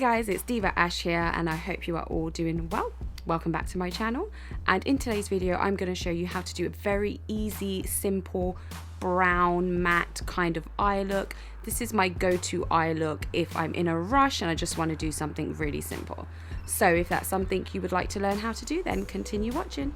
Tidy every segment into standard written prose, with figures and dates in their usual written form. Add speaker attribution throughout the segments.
Speaker 1: guys, it's Diva Ash here and I hope you are all doing well. Welcome back to my channel, and in today's video I'm going to show you how to do a very easy, simple brown matte kind of eye look. This is my go-to eye look if I'm in a rush and I just want to do something really simple. So if that's something you would like to learn how to do, then continue watching.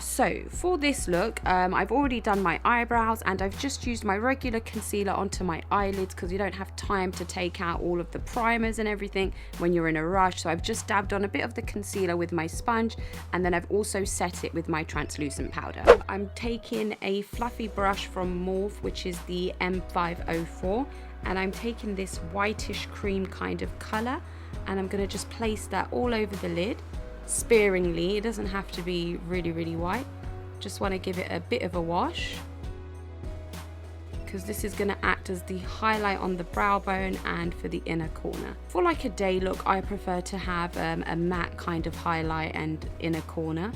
Speaker 1: So for this look, I've already done my eyebrows and I've just used my regular concealer onto my eyelids because you don't have time to take out all of the primers and everything when you're in a rush. So I've just dabbed on a bit of the concealer with my sponge, and then I've also set it with my translucent powder. I'm taking a fluffy brush from Morphe, which is the M504, and I'm taking this whitish cream kind of colour, and I'm going to just place that all over the lid. Sparingly, it doesn't have to be really white, just want to give it a bit of a wash because this is going to act as the highlight on the brow bone and for the inner corner. For like a day look, I prefer to have a matte kind of highlight and inner corner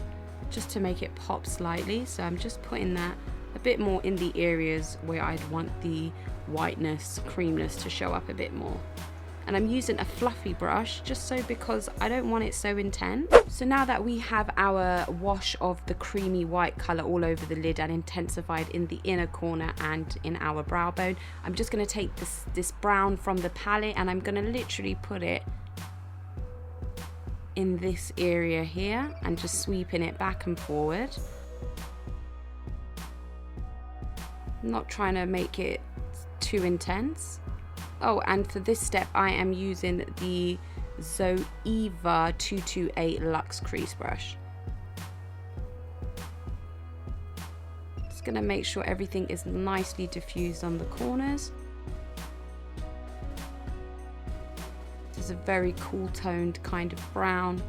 Speaker 1: just to make it pop slightly. So I'm just putting that a bit more in the areas where I'd want the whiteness, creaminess to show up a bit more. And I'm using a fluffy brush just so because I don't want it so intense. So now that we have our wash of the creamy white colour all over the lid and intensified in the inner corner and in our brow bone, I'm just going to take this brown from the palette and I'm going to literally put it in this area here and just sweeping it back and forward. I'm not trying to make it too intense. Oh, and for this step I am using the Zoeva 228 Luxe Crease brush. Just gonna make sure everything is nicely diffused on the corners. This is a very cool toned kind of brown.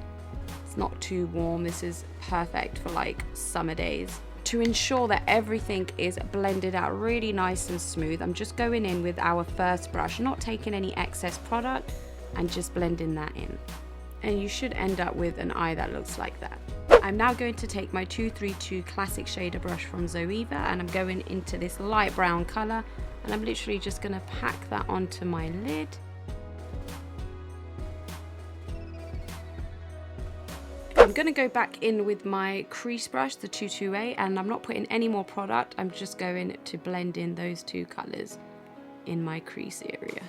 Speaker 1: It's not too warm. This is perfect for like summer days. To ensure that everything is blended out really nice and smooth, I'm just going in with our first brush, not taking any excess product, and just blending that in. And you should end up with an eye that looks like that. I'm now going to take my 232 Classic Shader brush from Zoeva and I'm going into this light brown colour, and I'm literally just going to pack that onto my lid. I'm going to go back in with my crease brush, the 228, and I'm not putting any more product. I'm just going to blend in those two colours in my crease area.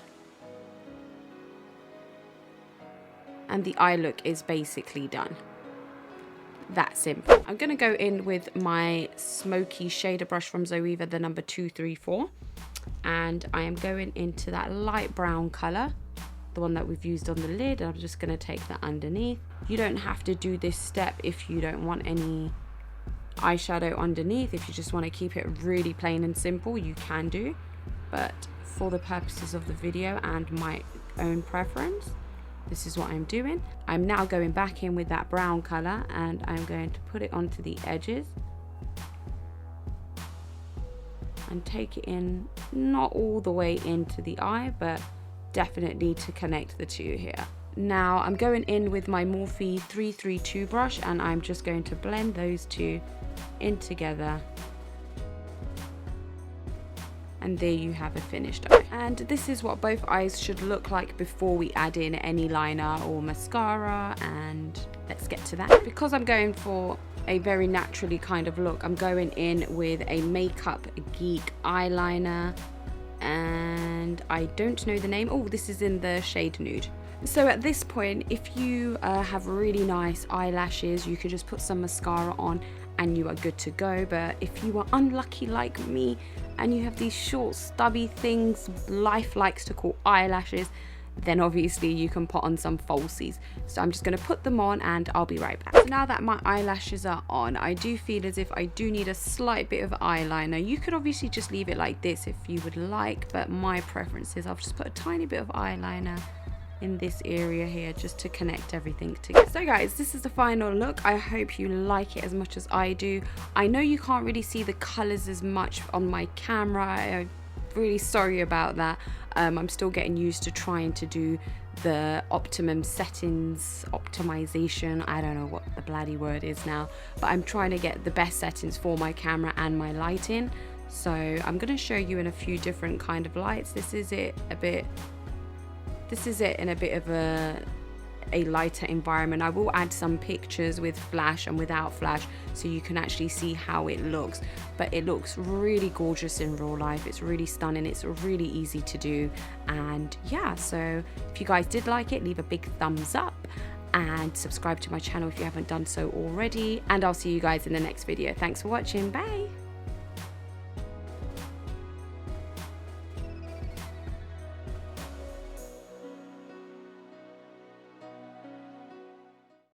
Speaker 1: And the eye look is basically done. That simple. I'm going to go in with my smoky shader brush from Zoeva, the number 234. And I am going into that light brown colour, the one that we've used on the lid, and I'm just going to take that underneath. You don't have to do this step if you don't want any eyeshadow underneath. If you just want to keep it really plain and simple, you can do, but for the purposes of the video and my own preference, this is what I'm doing. I'm now going back in with that brown color and I'm going to put it onto the edges and take it in, not all the way into the eye, but definitely to connect the two here. Now I'm going in with my Morphe 352 brush and I'm just going to blend those two in together. And there you have a finished eye. And this is what both eyes should look like before we add in any liner or mascara, and let's get to that. Because I'm going for a very naturally kind of look, I'm going in with a Makeup Geek eyeliner, and I don't know the name. Oh, this is in the shade Nude. So at this point, if you have really nice eyelashes, you could just put some mascara on and you are good to go. But if you are unlucky like me and you have these short stubby things life likes to call eyelashes, then obviously you can put on some falsies. So I'm just going to put them on and I'll be right back. So now that my eyelashes are on, I do feel as if I do need a slight bit of eyeliner. You could obviously just leave it like this if you would like, but my preference is I'll just put a tiny bit of eyeliner in this area here just to connect everything together. So guys, this is the final look. I hope you like it as much as I do. I know you can't really see the colors as much on my camera. I'm really sorry about that. I'm still getting used to trying to do the optimum settings optimization. I don't know what the bloody word is now, but I'm trying to get the best settings for my camera and my lighting. So I'm going to show you in a few different kind of lights. This is it a bit this is it in a bit of a lighter environment. I will add some pictures with flash and without flash so you can actually see how it looks, but it looks really gorgeous in real life. It's really stunning, it's really easy to do. And yeah, so if you guys did like it, leave a big thumbs up and subscribe to my channel if you haven't done so already, and I'll see you guys in the next video. Thanks for watching. Bye.